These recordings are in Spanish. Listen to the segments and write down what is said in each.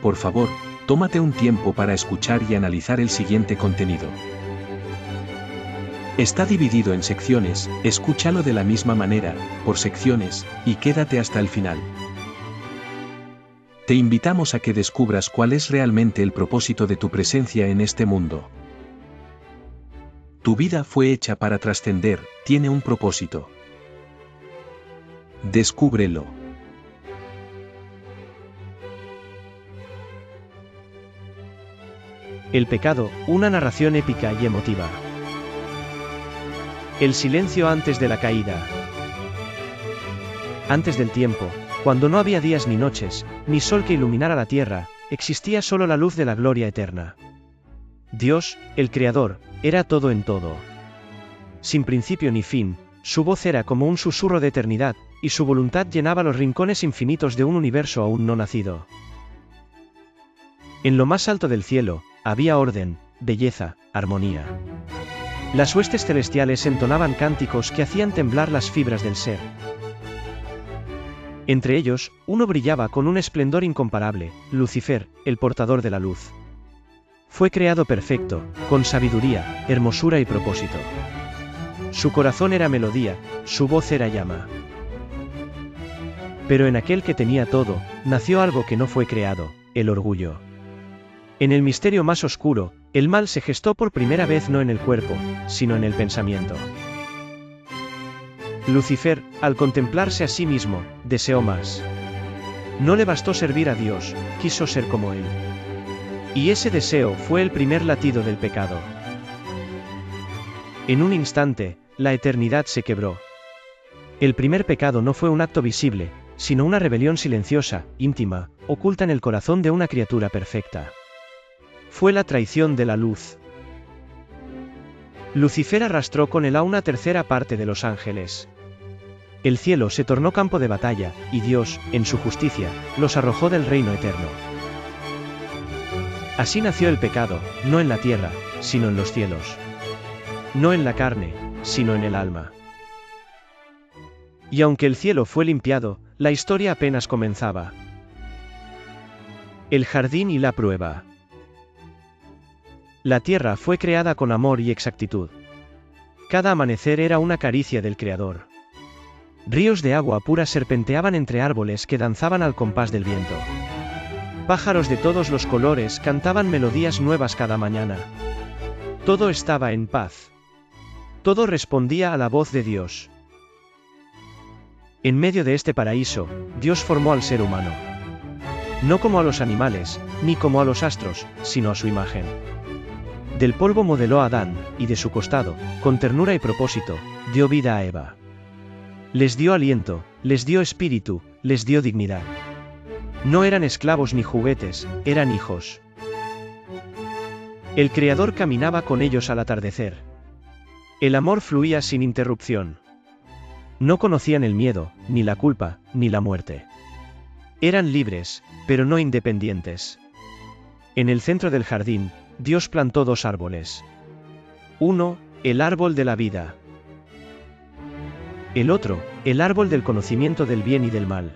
Por favor, tómate un tiempo para escuchar y analizar el siguiente contenido. Está dividido en secciones, escúchalo de la misma manera, por secciones, y quédate hasta el final. Te invitamos a que descubras cuál es realmente el propósito de tu presencia en este mundo. Tu vida fue hecha para trascender, tiene un propósito. Descúbrelo. El pecado, una narración épica y emotiva. El silencio antes de la caída. Antes del tiempo, cuando no había días ni noches, ni sol que iluminara la tierra, existía solo la luz de la gloria eterna. Dios, el Creador, era todo en todo. Sin principio ni fin, su voz era como un susurro de eternidad, y su voluntad llenaba los rincones infinitos de un universo aún no nacido. En lo más alto del cielo, había orden, belleza, armonía. Las huestes celestiales entonaban cánticos que hacían temblar las fibras del ser. Entre ellos, uno brillaba con un esplendor incomparable, Lucifer, el portador de la luz. Fue creado perfecto, con sabiduría, hermosura y propósito. Su corazón era melodía, su voz era llama. Pero en aquel que tenía todo, nació algo que no fue creado, el orgullo. En el misterio más oscuro, el mal se gestó por primera vez no en el cuerpo, sino en el pensamiento. Lucifer, al contemplarse a sí mismo, deseó más. No le bastó servir a Dios, quiso ser como Él. Y ese deseo fue el primer latido del pecado. En un instante, la eternidad se quebró. El primer pecado no fue un acto visible, sino una rebelión silenciosa, íntima, oculta en el corazón de una criatura perfecta. Fue la traición de la luz. Lucifer arrastró con él a una tercera parte de los ángeles. El cielo se tornó campo de batalla, y Dios, en su justicia, los arrojó del reino eterno. Así nació el pecado, no en la tierra, sino en los cielos. No en la carne, sino en el alma. Y aunque el cielo fue limpiado, la historia apenas comenzaba. El jardín y la prueba. La tierra fue creada con amor y exactitud. Cada amanecer era una caricia del Creador. Ríos de agua pura serpenteaban entre árboles que danzaban al compás del viento. Pájaros de todos los colores cantaban melodías nuevas cada mañana. Todo estaba en paz. Todo respondía a la voz de Dios. En medio de este paraíso, Dios formó al ser humano. No como a los animales, ni como a los astros, sino a su imagen. Del polvo modeló a Adán, y de su costado, con ternura y propósito, dio vida a Eva. Les dio aliento, les dio espíritu, les dio dignidad. No eran esclavos ni juguetes, eran hijos. El Creador caminaba con ellos al atardecer. El amor fluía sin interrupción. No conocían el miedo, ni la culpa, ni la muerte. Eran libres, pero no independientes. En el centro del jardín, Dios plantó dos árboles. Uno, el árbol de la vida. El otro, el árbol del conocimiento del bien y del mal.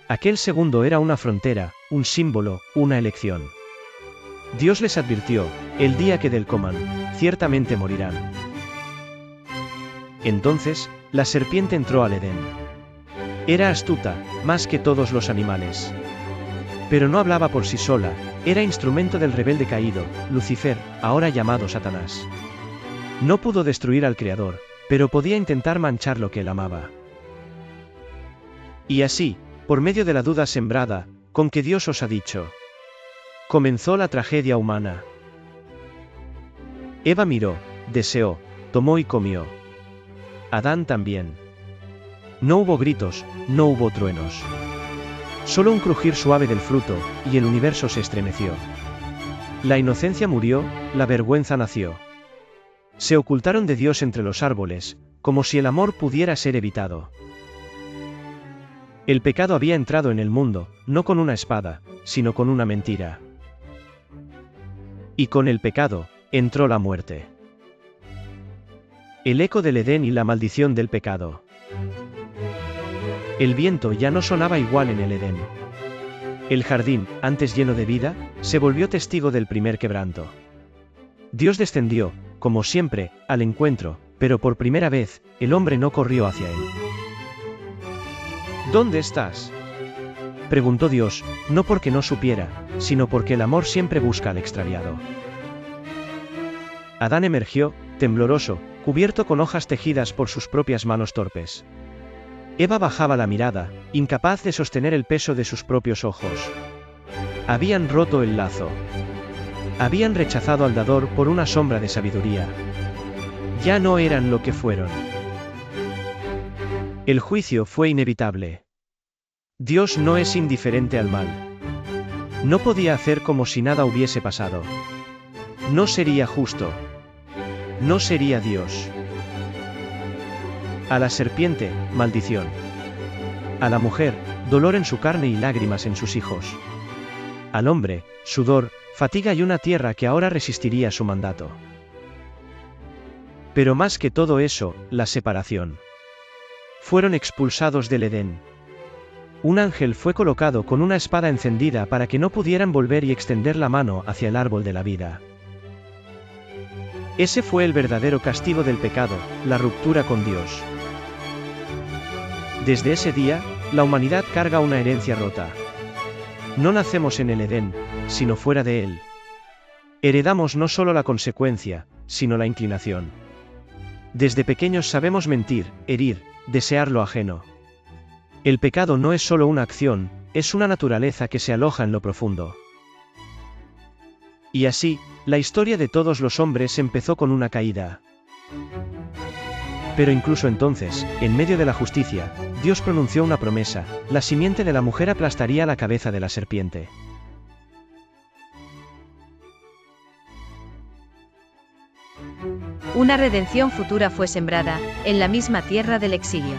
Aquel segundo era una frontera, un símbolo, una elección. Dios les advirtió, el día que del coman, ciertamente morirán. Entonces, la serpiente entró al Edén. Era astuta, más que todos los animales. Pero no hablaba por sí sola, era instrumento del rebelde caído, Lucifer, ahora llamado Satanás. No pudo destruir al Creador, pero podía intentar manchar lo que él amaba. Y así, por medio de la duda sembrada, con que Dios os ha dicho, comenzó la tragedia humana. Eva miró, deseó, tomó y comió. Adán también. No hubo gritos, no hubo truenos. Solo un crujir suave del fruto, y el universo se estremeció. La inocencia murió, la vergüenza nació. Se ocultaron de Dios entre los árboles, como si el amor pudiera ser evitado. El pecado había entrado en el mundo, no con una espada, sino con una mentira. Y con el pecado, entró la muerte. El eco del Edén y la maldición del pecado. El viento ya no sonaba igual en el Edén. El jardín, antes lleno de vida, se volvió testigo del primer quebranto. Dios descendió, como siempre, al encuentro, pero por primera vez, el hombre no corrió hacia él. ¿Dónde estás?, preguntó Dios, no porque no supiera, sino porque el amor siempre busca al extraviado. Adán emergió, tembloroso, cubierto con hojas tejidas por sus propias manos torpes. Eva bajaba la mirada, incapaz de sostener el peso de sus propios ojos. Habían roto el lazo. Habían rechazado al dador por una sombra de sabiduría. Ya no eran lo que fueron. El juicio fue inevitable. Dios no es indiferente al mal. No podía hacer como si nada hubiese pasado. No sería justo. No sería Dios. A la serpiente, maldición. A la mujer, dolor en su carne y lágrimas en sus hijos. Al hombre, sudor, fatiga y una tierra que ahora resistiría su mandato. Pero más que todo eso, la separación. Fueron expulsados del Edén. Un ángel fue colocado con una espada encendida para que no pudieran volver y extender la mano hacia el árbol de la vida. Ese fue el verdadero castigo del pecado, la ruptura con Dios. Desde ese día, la humanidad carga una herencia rota. No nacemos en el Edén, sino fuera de él. Heredamos no solo la consecuencia, sino la inclinación. Desde pequeños sabemos mentir, herir, desear lo ajeno. El pecado no es solo una acción, es una naturaleza que se aloja en lo profundo. Y así, la historia de todos los hombres empezó con una caída. Pero incluso entonces, en medio de la justicia, Dios pronunció una promesa: la simiente de la mujer aplastaría la cabeza de la serpiente. Una redención futura fue sembrada, en la misma tierra del exilio.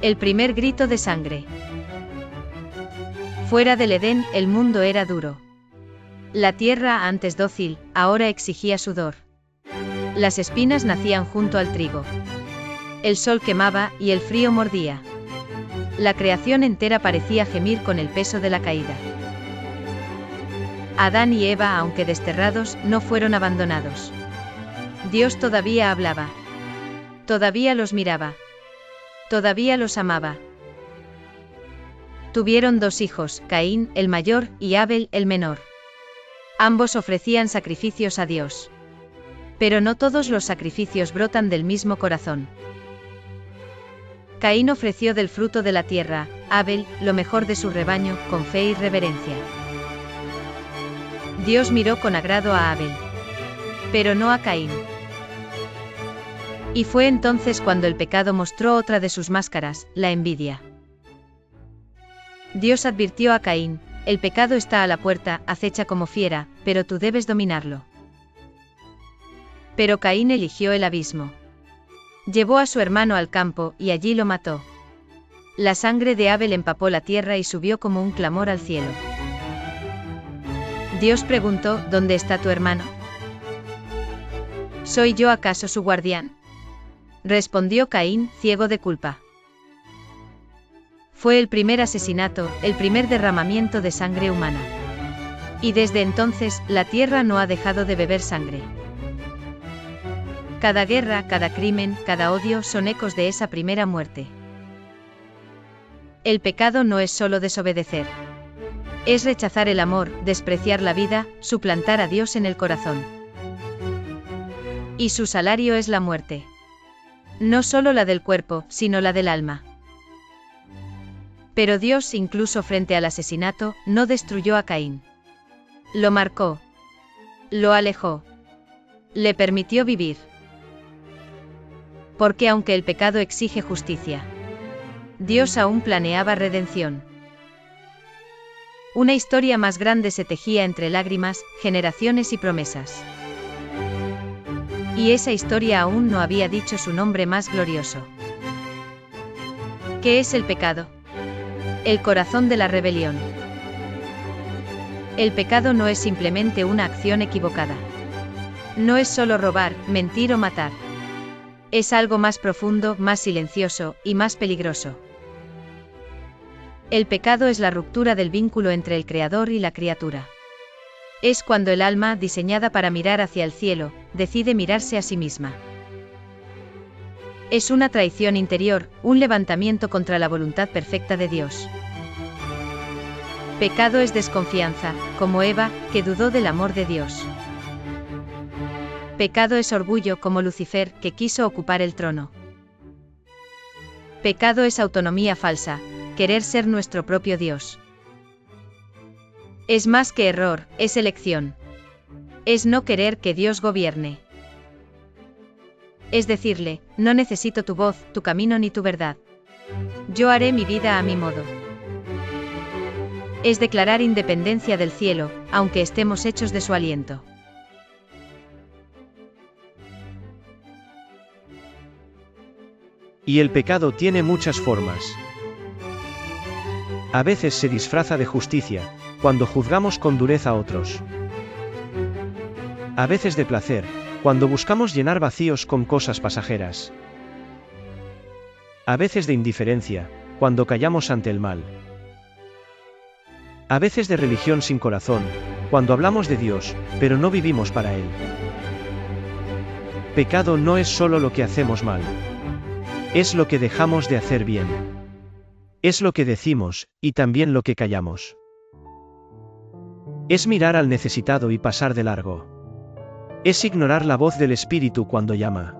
El primer grito de sangre. Fuera del Edén, el mundo era duro. La tierra, antes dócil, ahora exigía sudor. Las espinas nacían junto al trigo. El sol quemaba, y el frío mordía. La creación entera parecía gemir con el peso de la caída. Adán y Eva, aunque desterrados, no fueron abandonados. Dios todavía hablaba. Todavía los miraba. Todavía los amaba. Tuvieron 2 hijos, Caín, el mayor, y Abel, el menor. Ambos ofrecían sacrificios a Dios. Pero no todos los sacrificios brotan del mismo corazón. Caín ofreció del fruto de la tierra, Abel, lo mejor de su rebaño, con fe y reverencia. Dios miró con agrado a Abel. Pero no a Caín. Y fue entonces cuando el pecado mostró otra de sus máscaras, la envidia. Dios advirtió a Caín: el pecado está a la puerta, acecha como fiera, pero tú debes dominarlo. Pero Caín eligió el abismo. Llevó a su hermano al campo, y allí lo mató. La sangre de Abel empapó la tierra y subió como un clamor al cielo. Dios preguntó: ¿dónde está tu hermano? ¿Soy yo acaso su guardián? Respondió Caín, ciego de culpa. Fue el primer asesinato, el primer derramamiento de sangre humana. Y desde entonces, la tierra no ha dejado de beber sangre. Cada guerra, cada crimen, cada odio son ecos de esa primera muerte. El pecado no es solo desobedecer. Es rechazar el amor, despreciar la vida, suplantar a Dios en el corazón. Y su salario es la muerte. No solo la del cuerpo, sino la del alma. Pero Dios, incluso frente al asesinato, no destruyó a Caín. Lo marcó. Lo alejó. Le permitió vivir. Porque aunque el pecado exige justicia, Dios aún planeaba redención. Una historia más grande se tejía entre lágrimas, generaciones y promesas. Y esa historia aún no había dicho su nombre más glorioso. ¿Qué es el pecado? El corazón de la rebelión. El pecado no es simplemente una acción equivocada. No es solo robar, mentir o matar. Es algo más profundo, más silencioso, y más peligroso. El pecado es la ruptura del vínculo entre el Creador y la criatura. Es cuando el alma, diseñada para mirar hacia el cielo, decide mirarse a sí misma. Es una traición interior, un levantamiento contra la voluntad perfecta de Dios. Pecado es desconfianza, como Eva, que dudó del amor de Dios. Pecado es orgullo, como Lucifer, que quiso ocupar el trono. Pecado es autonomía falsa, querer ser nuestro propio Dios. Es más que error, es elección. Es no querer que Dios gobierne. Es decirle, no necesito tu voz, tu camino ni tu verdad. Yo haré mi vida a mi modo. Es declarar independencia del cielo, aunque estemos hechos de su aliento. Y el pecado tiene muchas formas. A veces se disfraza de justicia, cuando juzgamos con dureza a otros. A veces de placer, cuando buscamos llenar vacíos con cosas pasajeras. A veces de indiferencia, cuando callamos ante el mal. A veces de religión sin corazón, cuando hablamos de Dios, pero no vivimos para Él. Pecado no es solo lo que hacemos mal. Es lo que dejamos de hacer bien. Es lo que decimos, y también lo que callamos. Es mirar al necesitado y pasar de largo. Es ignorar la voz del Espíritu cuando llama.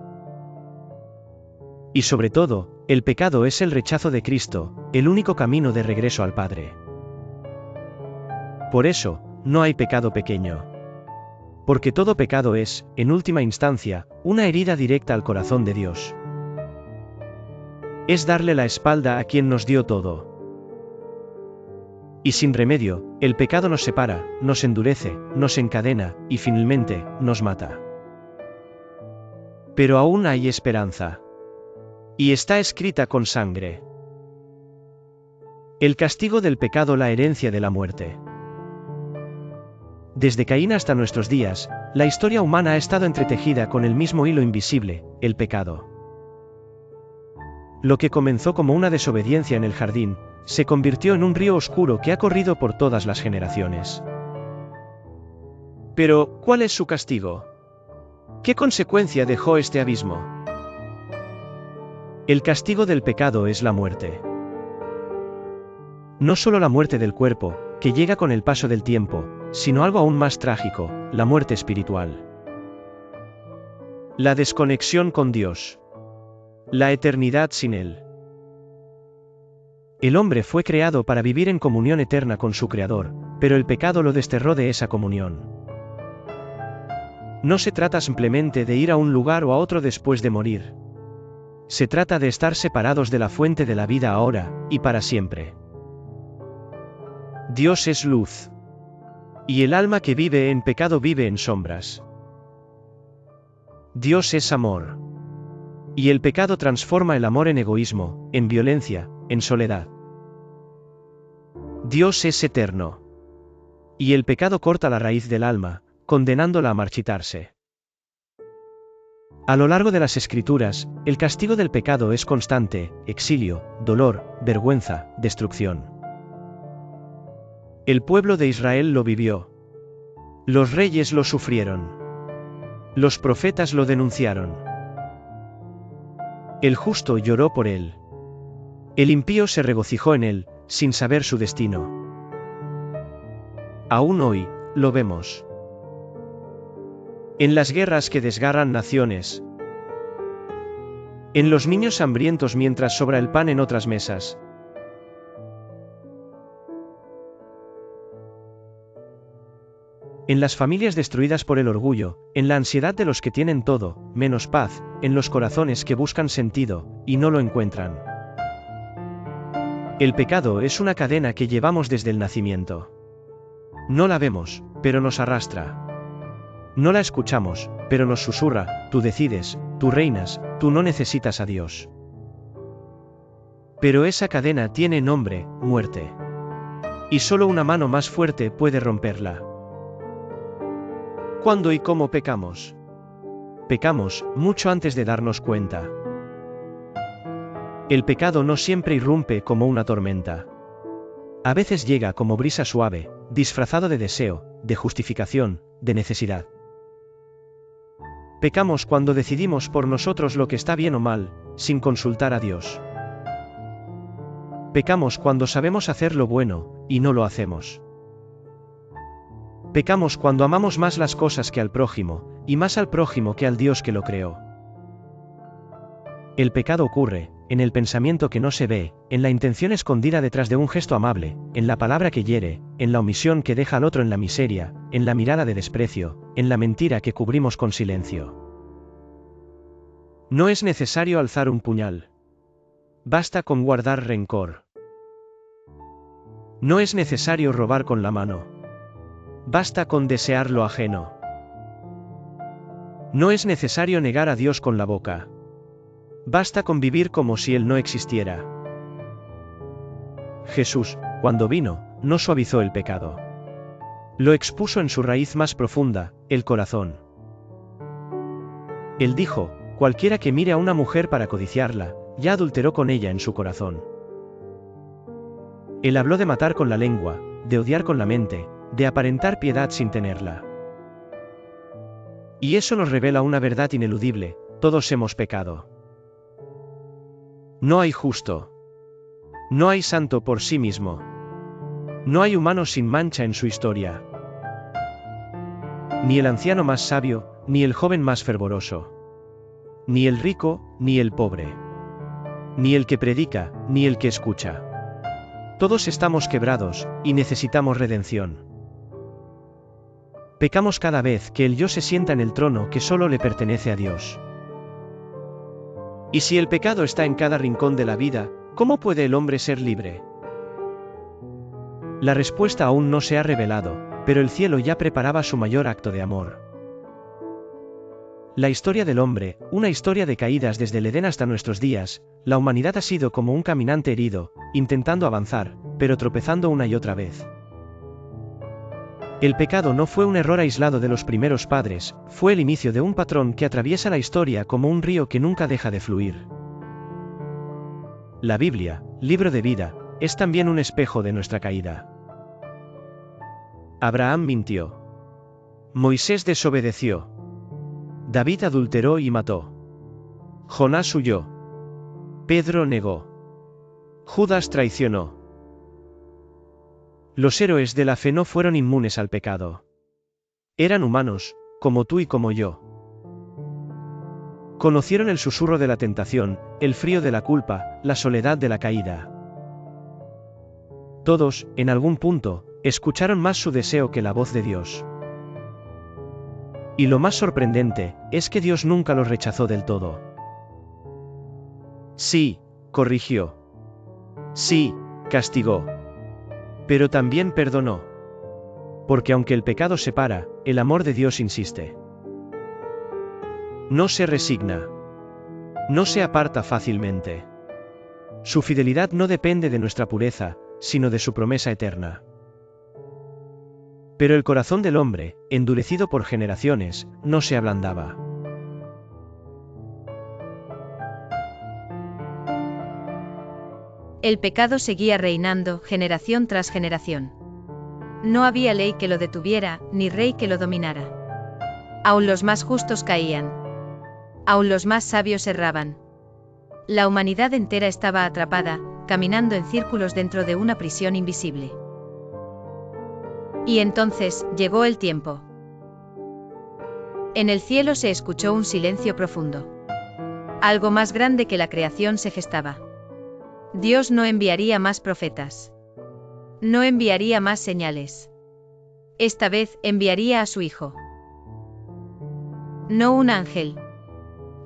Y sobre todo, el pecado es el rechazo de Cristo, el único camino de regreso al Padre. Por eso, no hay pecado pequeño. Porque todo pecado es, en última instancia, una herida directa al corazón de Dios. Es darle la espalda a quien nos dio todo. Y sin remedio, el pecado nos separa, nos endurece, nos encadena, y finalmente, nos mata. Pero aún hay esperanza. Y está escrita con sangre. El castigo del pecado, la herencia de la muerte. Desde Caín hasta nuestros días, la historia humana ha estado entretejida con el mismo hilo invisible, el pecado. Lo que comenzó como una desobediencia en el jardín, se convirtió en un río oscuro que ha corrido por todas las generaciones. Pero, ¿cuál es su castigo? ¿Qué consecuencia dejó este abismo? El castigo del pecado es la muerte. No solo la muerte del cuerpo, que llega con el paso del tiempo, sino algo aún más trágico, la muerte espiritual. La desconexión con Dios. La eternidad sin Él. El hombre fue creado para vivir en comunión eterna con su Creador, pero el pecado lo desterró de esa comunión. No se trata simplemente de ir a un lugar o a otro después de morir. Se trata de estar separados de la fuente de la vida ahora, y para siempre. Dios es luz. Y el alma que vive en pecado vive en sombras. Dios es amor. Y el pecado transforma el amor en egoísmo, en violencia, en soledad. Dios es eterno. Y el pecado corta la raíz del alma, condenándola a marchitarse. A lo largo de las Escrituras, el castigo del pecado es constante: exilio, dolor, vergüenza, destrucción. El pueblo de Israel lo vivió. Los reyes lo sufrieron. Los profetas lo denunciaron. El justo lloró por él. El impío se regocijó en él, sin saber su destino. Aún hoy, lo vemos. En las guerras que desgarran naciones. En los niños hambrientos mientras sobra el pan en otras mesas. En las familias destruidas por el orgullo, en la ansiedad de los que tienen todo, menos paz, en los corazones que buscan sentido, y no lo encuentran. El pecado es una cadena que llevamos desde el nacimiento. No la vemos, pero nos arrastra. No la escuchamos, pero nos susurra: tú decides, tú reinas, tú no necesitas a Dios. Pero esa cadena tiene nombre: muerte. Y solo una mano más fuerte puede romperla. ¿Cuándo y cómo pecamos? Pecamos mucho antes de darnos cuenta. El pecado no siempre irrumpe como una tormenta. A veces llega como brisa suave, disfrazado de deseo, de justificación, de necesidad. Pecamos cuando decidimos por nosotros lo que está bien o mal, sin consultar a Dios. Pecamos cuando sabemos hacer lo bueno, y no lo hacemos. Pecamos cuando amamos más las cosas que al prójimo, y más al prójimo que al Dios que lo creó. El pecado ocurre, en el pensamiento que no se ve, en la intención escondida detrás de un gesto amable, en la palabra que hiere, en la omisión que deja al otro en la miseria, en la mirada de desprecio, en la mentira que cubrimos con silencio. No es necesario alzar un puñal. Basta con guardar rencor. No es necesario robar con la mano. Basta con desear lo ajeno. No es necesario negar a Dios con la boca. Basta con vivir como si Él no existiera. Jesús, cuando vino, no suavizó el pecado. Lo expuso en su raíz más profunda, el corazón. Él dijo: cualquiera que mire a una mujer para codiciarla, ya adulteró con ella en su corazón. Él habló de matar con la lengua, de odiar con la mente, de aparentar piedad sin tenerla. Y eso nos revela una verdad ineludible: todos hemos pecado. No hay justo. No hay santo por sí mismo. No hay humano sin mancha en su historia. Ni el anciano más sabio, ni el joven más fervoroso. Ni el rico, ni el pobre. Ni el que predica, ni el que escucha. Todos estamos quebrados, y necesitamos redención. Pecamos cada vez que el yo se sienta en el trono que solo le pertenece a Dios. Y si el pecado está en cada rincón de la vida, ¿cómo puede el hombre ser libre? La respuesta aún no se ha revelado, pero el cielo ya preparaba su mayor acto de amor. La historia del hombre, una historia de caídas desde el Edén hasta nuestros días, la humanidad ha sido como un caminante herido, intentando avanzar, pero tropezando una y otra vez. El pecado no fue un error aislado de los primeros padres, fue el inicio de un patrón que atraviesa la historia como un río que nunca deja de fluir. La Biblia, libro de vida, es también un espejo de nuestra caída. Abraham mintió. Moisés desobedeció. David adulteró y mató. Jonás huyó. Pedro negó. Judas traicionó. Los héroes de la fe no fueron inmunes al pecado. Eran humanos, como tú y como yo. Conocieron el susurro de la tentación, el frío de la culpa, la soledad de la caída. Todos, en algún punto, escucharon más su deseo que la voz de Dios. Y lo más sorprendente, es que Dios nunca los rechazó del todo. Sí, corrigió. Sí, castigó. Pero también perdonó. Porque aunque el pecado separa, el amor de Dios insiste. No se resigna. No se aparta fácilmente. Su fidelidad no depende de nuestra pureza, sino de su promesa eterna. Pero el corazón del hombre, endurecido por generaciones, no se ablandaba. El pecado seguía reinando, generación tras generación. No había ley que lo detuviera, ni rey que lo dominara. Aún los más justos caían. Aún los más sabios erraban. La humanidad entera estaba atrapada, caminando en círculos dentro de una prisión invisible. Y entonces, llegó el tiempo. En el cielo se escuchó un silencio profundo. Algo más grande que la creación se gestaba. Dios no enviaría más profetas. No enviaría más señales. Esta vez enviaría a su Hijo. No un ángel.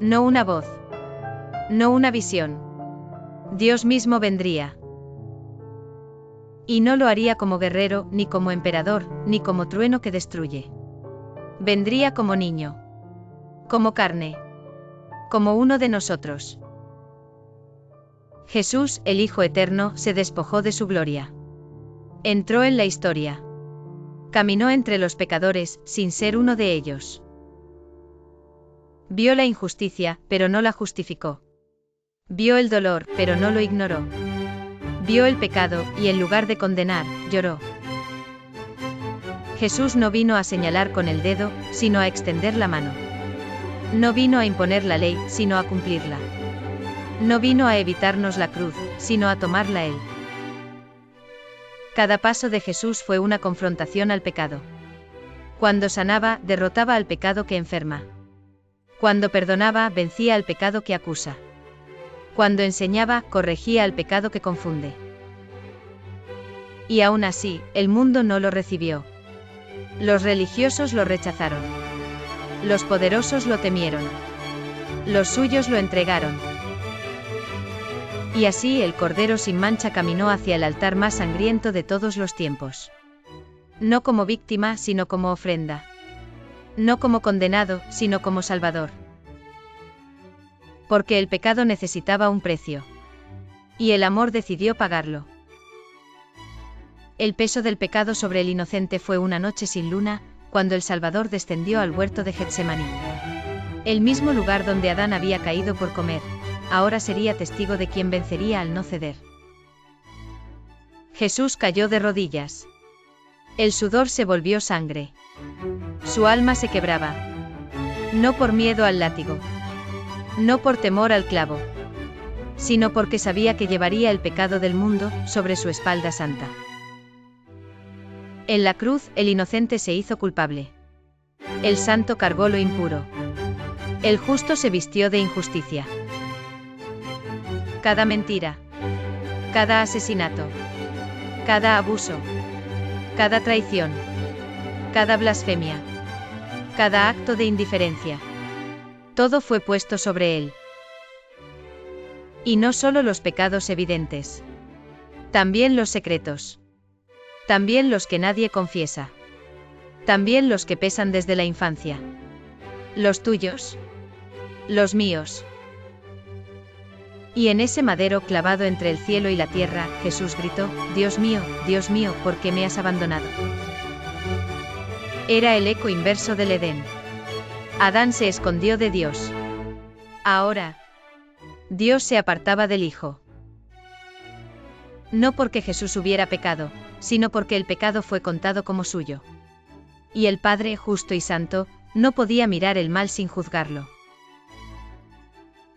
No una voz. No una visión. Dios mismo vendría. Y no lo haría como guerrero, ni como emperador, ni como trueno que destruye. Vendría como niño. Como carne. Como uno de nosotros. Jesús, el Hijo Eterno, se despojó de su gloria. Entró en la historia. Caminó entre los pecadores, sin ser uno de ellos. Vio la injusticia, pero no la justificó. Vio el dolor, pero no lo ignoró. Vio el pecado, y en lugar de condenar, lloró. Jesús no vino a señalar con el dedo, sino a extender la mano. No vino a imponer la ley, sino a cumplirla. No vino a evitarnos la cruz, sino a tomarla él. Cada paso de Jesús fue una confrontación al pecado. Cuando sanaba, derrotaba al pecado que enferma. Cuando perdonaba, vencía al pecado que acusa. Cuando enseñaba, corregía al pecado que confunde. Y aún así, el mundo no lo recibió. Los religiosos lo rechazaron. Los poderosos lo temieron. Los suyos lo entregaron. Y así el Cordero sin mancha caminó hacia el altar más sangriento de todos los tiempos. No como víctima, sino como ofrenda. No como condenado, sino como salvador. Porque el pecado necesitaba un precio. Y el amor decidió pagarlo. El peso del pecado sobre el inocente fue una noche sin luna, cuando el Salvador descendió al huerto de Getsemaní. El mismo lugar donde Adán había caído por comer, ahora sería testigo de quien vencería al no ceder. Jesús cayó de rodillas. El sudor se volvió sangre. Su alma se quebraba. No por miedo al látigo. No por temor al clavo. Sino porque sabía que llevaría el pecado del mundo sobre su espalda santa. En la cruz, el inocente se hizo culpable. El santo cargó lo impuro. El justo se vistió de injusticia. Cada mentira. Cada asesinato. Cada abuso. Cada traición. Cada blasfemia. Cada acto de indiferencia. Todo fue puesto sobre él. Y no solo los pecados evidentes. También los secretos. También los que nadie confiesa. También los que pesan desde la infancia. Los tuyos. Los míos. Y en ese madero clavado entre el cielo y la tierra, Jesús gritó, Dios mío, ¿por qué me has abandonado? Era el eco inverso del Edén. Adán se escondió de Dios. Ahora, Dios se apartaba del Hijo. No porque Jesús hubiera pecado, sino porque el pecado fue contado como suyo. Y el Padre, justo y santo, no podía mirar el mal sin juzgarlo.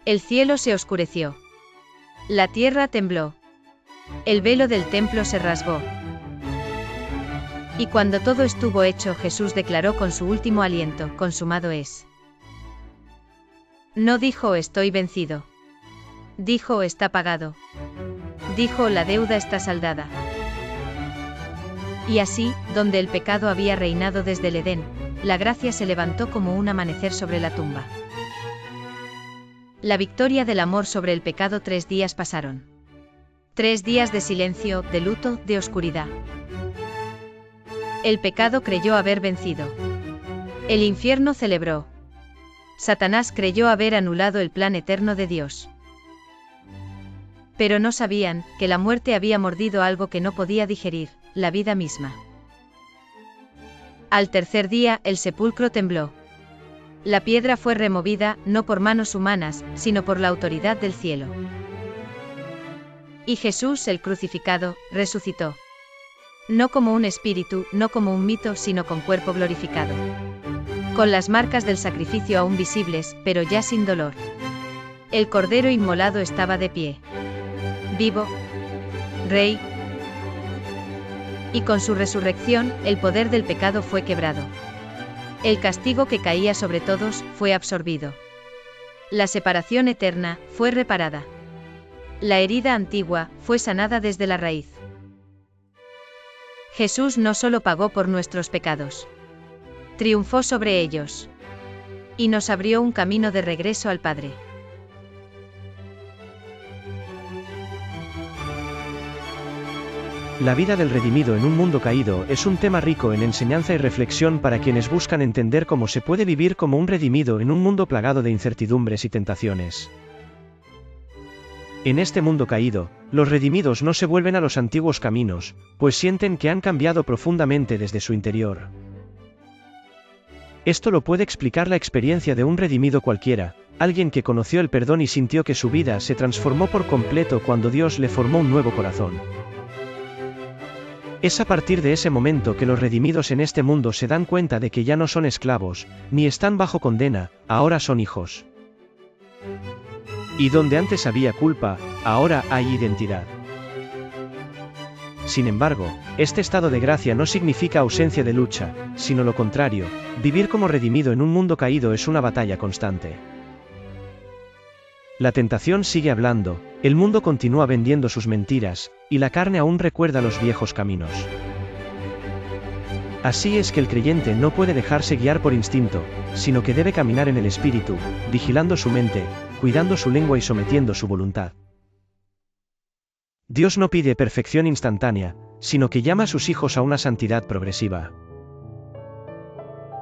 El cielo se oscureció. La tierra tembló. El velo del templo se rasgó. Y cuando todo estuvo hecho, Jesús declaró con su último aliento, consumado es. No dijo estoy vencido. Dijo está pagado. Dijo la deuda está saldada. Y así, donde el pecado había reinado desde el Edén, la gracia se levantó como un amanecer sobre la tumba. La victoria del amor sobre el pecado. 3 días pasaron. 3 días de silencio, de luto, de oscuridad. El pecado creyó haber vencido. El infierno celebró. Satanás creyó haber anulado el plan eterno de Dios. Pero no sabían que la muerte había mordido algo que no podía digerir, la vida misma. Al tercer día, el sepulcro tembló. La piedra fue removida, no por manos humanas, sino por la autoridad del cielo. Y Jesús, el crucificado, resucitó. No como un espíritu, no como un mito, sino con cuerpo glorificado. Con las marcas del sacrificio aún visibles, pero ya sin dolor. El Cordero inmolado estaba de pie. Vivo. Rey. Y con su resurrección, el poder del pecado fue quebrado. El castigo que caía sobre todos, fue absorbido. La separación eterna, fue reparada. La herida antigua, fue sanada desde la raíz. Jesús no solo pagó por nuestros pecados. Triunfó sobre ellos. Y nos abrió un camino de regreso al Padre. La vida del redimido en un mundo caído es un tema rico en enseñanza y reflexión para quienes buscan entender cómo se puede vivir como un redimido en un mundo plagado de incertidumbres y tentaciones. En este mundo caído, los redimidos no se vuelven a los antiguos caminos, pues sienten que han cambiado profundamente desde su interior. Esto lo puede explicar la experiencia de un redimido cualquiera, alguien que conoció el perdón y sintió que su vida se transformó por completo cuando Dios le formó un nuevo corazón. Es a partir de ese momento que los redimidos en este mundo se dan cuenta de que ya no son esclavos, ni están bajo condena, ahora son hijos. Y donde antes había culpa, ahora hay identidad. Sin embargo, este estado de gracia no significa ausencia de lucha, sino lo contrario, vivir como redimido en un mundo caído es una batalla constante. La tentación sigue hablando, el mundo continúa vendiendo sus mentiras, y la carne aún recuerda los viejos caminos. Así es que el creyente no puede dejarse guiar por instinto, sino que debe caminar en el espíritu, vigilando su mente, cuidando su lengua y sometiendo su voluntad. Dios no pide perfección instantánea, sino que llama a sus hijos a una santidad progresiva.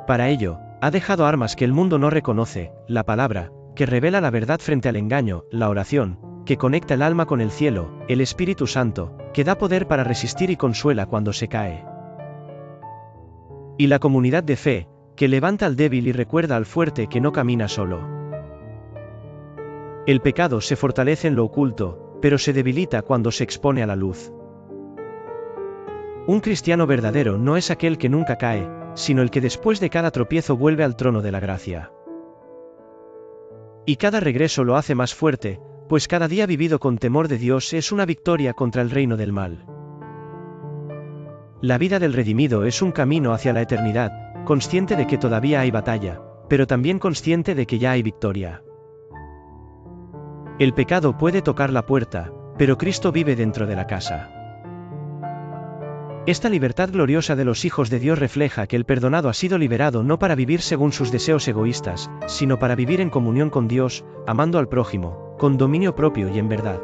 Para ello, ha dejado armas que el mundo no reconoce, la palabra, que revela la verdad frente al engaño, la oración, que conecta el alma con el cielo, el Espíritu Santo, que da poder para resistir y consuela cuando se cae. Y la comunidad de fe, que levanta al débil y recuerda al fuerte que no camina solo. El pecado se fortalece en lo oculto, pero se debilita cuando se expone a la luz. Un cristiano verdadero no es aquel que nunca cae, sino el que después de cada tropiezo vuelve al trono de la gracia. Y cada regreso lo hace más fuerte, pues cada día vivido con temor de Dios es una victoria contra el reino del mal. La vida del redimido es un camino hacia la eternidad, consciente de que todavía hay batalla, pero también consciente de que ya hay victoria. El pecado puede tocar la puerta, pero Cristo vive dentro de la casa. Esta libertad gloriosa de los hijos de Dios refleja que el perdonado ha sido liberado no para vivir según sus deseos egoístas, sino para vivir en comunión con Dios, amando al prójimo, con dominio propio y en verdad.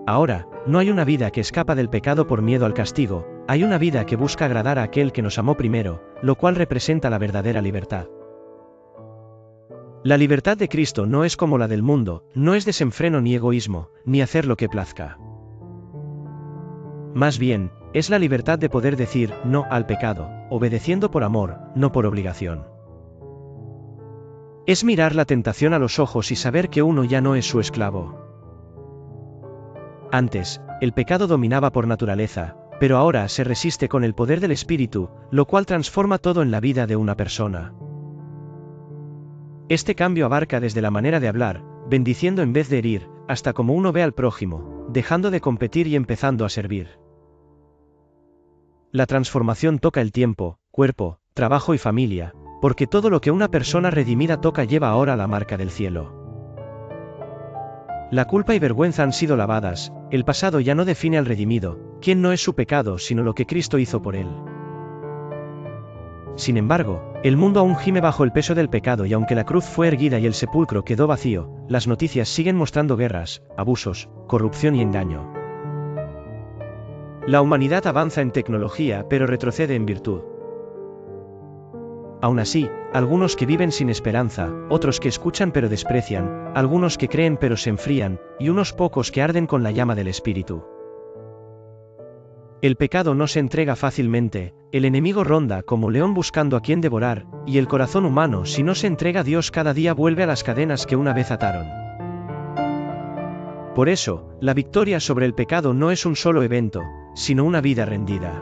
Ahora, no hay una vida que escapa del pecado por miedo al castigo, hay una vida que busca agradar a aquel que nos amó primero, lo cual representa la verdadera libertad. La libertad de Cristo no es como la del mundo, no es desenfreno ni egoísmo, ni hacer lo que plazca. Más bien, es la libertad de poder decir no al pecado, obedeciendo por amor, no por obligación. Es mirar la tentación a los ojos y saber que uno ya no es su esclavo. Antes, el pecado dominaba por naturaleza, pero ahora se resiste con el poder del Espíritu, lo cual transforma todo en la vida de una persona. Este cambio abarca desde la manera de hablar, bendiciendo en vez de herir, hasta como uno ve al prójimo, dejando de competir y empezando a servir. La transformación toca el tiempo, cuerpo, trabajo y familia, porque todo lo que una persona redimida toca lleva ahora la marca del cielo. La culpa y vergüenza han sido lavadas, el pasado ya no define al redimido, quien no es su pecado sino lo que Cristo hizo por él. Sin embargo, el mundo aún gime bajo el peso del pecado y aunque la cruz fue erguida y el sepulcro quedó vacío, las noticias siguen mostrando guerras, abusos, corrupción y engaño. La humanidad avanza en tecnología pero retrocede en virtud. Aún así, algunos que viven sin esperanza, otros que escuchan pero desprecian, algunos que creen pero se enfrían, y unos pocos que arden con la llama del Espíritu. El pecado no se entrega fácilmente, el enemigo ronda como león buscando a quien devorar, y el corazón humano si no se entrega a Dios cada día vuelve a las cadenas que una vez ataron. Por eso, la victoria sobre el pecado no es un solo evento, sino una vida rendida.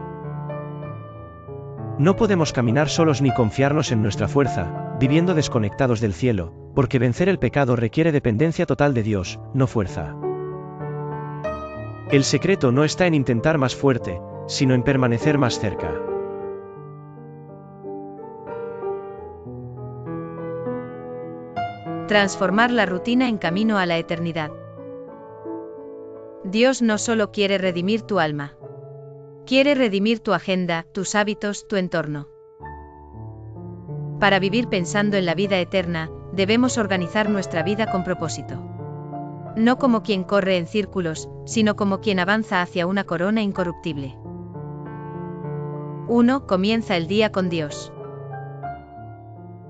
No podemos caminar solos ni confiarnos en nuestra fuerza, viviendo desconectados del cielo, porque vencer el pecado requiere dependencia total de Dios, no fuerza. El secreto no está en intentar más fuerte, sino en permanecer más cerca. Transformar la rutina en camino a la eternidad. Dios no solo quiere redimir tu alma. Quiere redimir tu agenda, tus hábitos, tu entorno. Para vivir pensando en la vida eterna, debemos organizar nuestra vida con propósito. No como quien corre en círculos, sino como quien avanza hacia una corona incorruptible. 1. Comienza el día con Dios.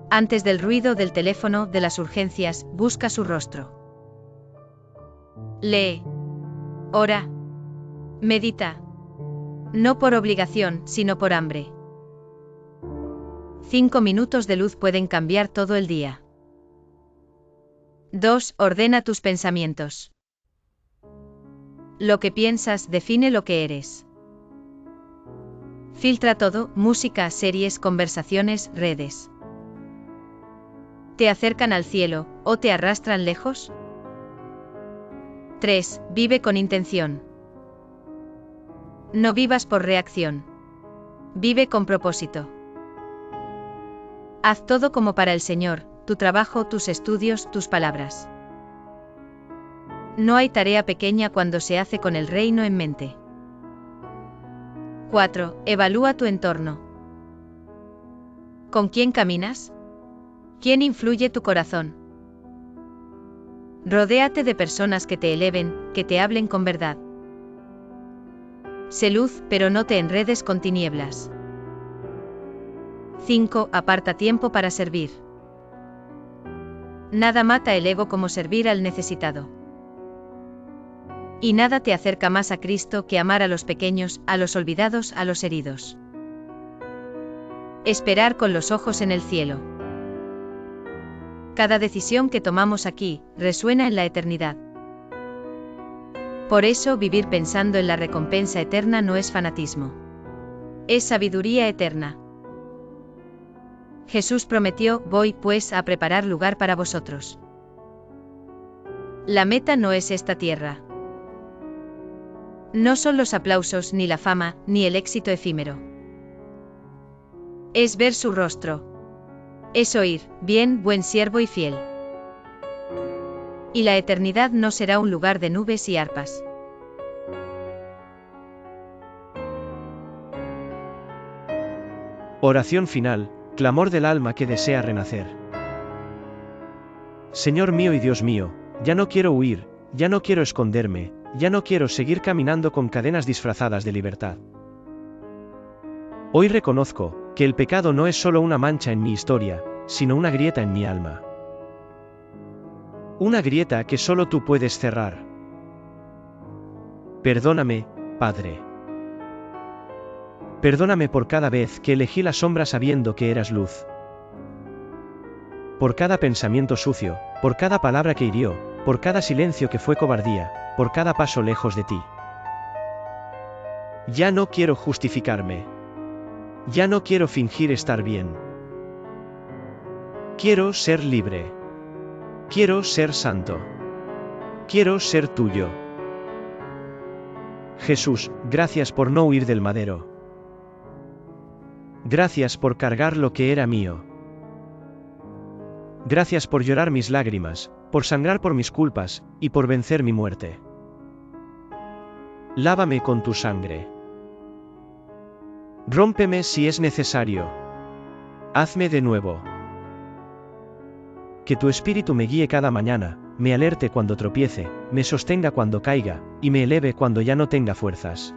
Antes del ruido del teléfono, de las urgencias, busca su rostro. Lee. Ora. Medita. No por obligación, sino por hambre. 5 minutos de luz pueden cambiar todo el día. 2. Ordena tus pensamientos. Lo que piensas define lo que eres. Filtra todo: música, series, conversaciones, redes. ¿Te acercan al cielo, o te arrastran lejos? 3. Vive con intención. No vivas por reacción. Vive con propósito. Haz todo como para el Señor, tu trabajo, tus estudios, tus palabras. No hay tarea pequeña cuando se hace con el reino en mente. 4. Evalúa tu entorno. ¿Con quién caminas? ¿Quién influye tu corazón? Rodéate de personas que te eleven, que te hablen con verdad. Sé luz, pero no te enredes con tinieblas. 5. Aparta tiempo para servir. Nada mata el ego como servir al necesitado. Y nada te acerca más a Cristo que amar a los pequeños, a los olvidados, a los heridos. Esperar con los ojos en el cielo. Cada decisión que tomamos aquí resuena en la eternidad. Por eso vivir pensando en la recompensa eterna no es fanatismo. Es sabiduría eterna. Jesús prometió: voy pues a preparar lugar para vosotros. La meta no es esta tierra. No son los aplausos, ni la fama, ni el éxito efímero. Es ver su rostro. Es oír: bien, buen siervo y fiel. Y la eternidad no será un lugar de nubes y arpas. Oración final, clamor del alma que desea renacer. Señor mío y Dios mío, ya no quiero huir, ya no quiero esconderme, ya no quiero seguir caminando con cadenas disfrazadas de libertad. Hoy reconozco que el pecado no es solo una mancha en mi historia, sino una grieta en mi alma. Una grieta que solo tú puedes cerrar. Perdóname, Padre. Perdóname por cada vez que elegí la sombra sabiendo que eras luz. Por cada pensamiento sucio, por cada palabra que hirió, por cada silencio que fue cobardía, por cada paso lejos de ti. Ya no quiero justificarme. Ya no quiero fingir estar bien. Quiero ser libre. Quiero ser santo. Quiero ser tuyo. Jesús, gracias por no huir del madero. Gracias por cargar lo que era mío. Gracias por llorar mis lágrimas, por sangrar por mis culpas, y por vencer mi muerte. Lávame con tu sangre. Rómpeme si es necesario. Hazme de nuevo. Que tu espíritu me guíe cada mañana, me alerte cuando tropiece, me sostenga cuando caiga, y me eleve cuando ya no tenga fuerzas.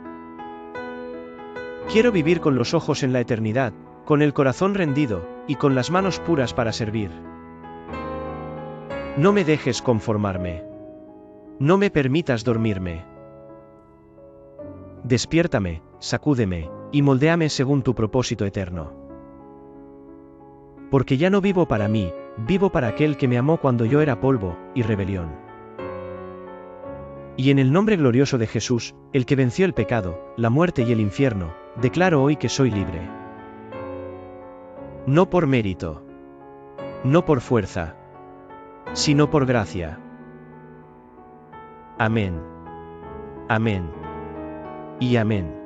Quiero vivir con los ojos en la eternidad, con el corazón rendido, y con las manos puras para servir. No me dejes conformarme. No me permitas dormirme. Despiértame, sacúdeme, y moldéame según tu propósito eterno. Porque ya no vivo para mí, vivo para aquel que me amó cuando yo era polvo y rebelión. Y en el nombre glorioso de Jesús, el que venció el pecado, la muerte y el infierno, declaro hoy que soy libre. No por mérito. No por fuerza. Sino por gracia. Amén. Amén. Y amén.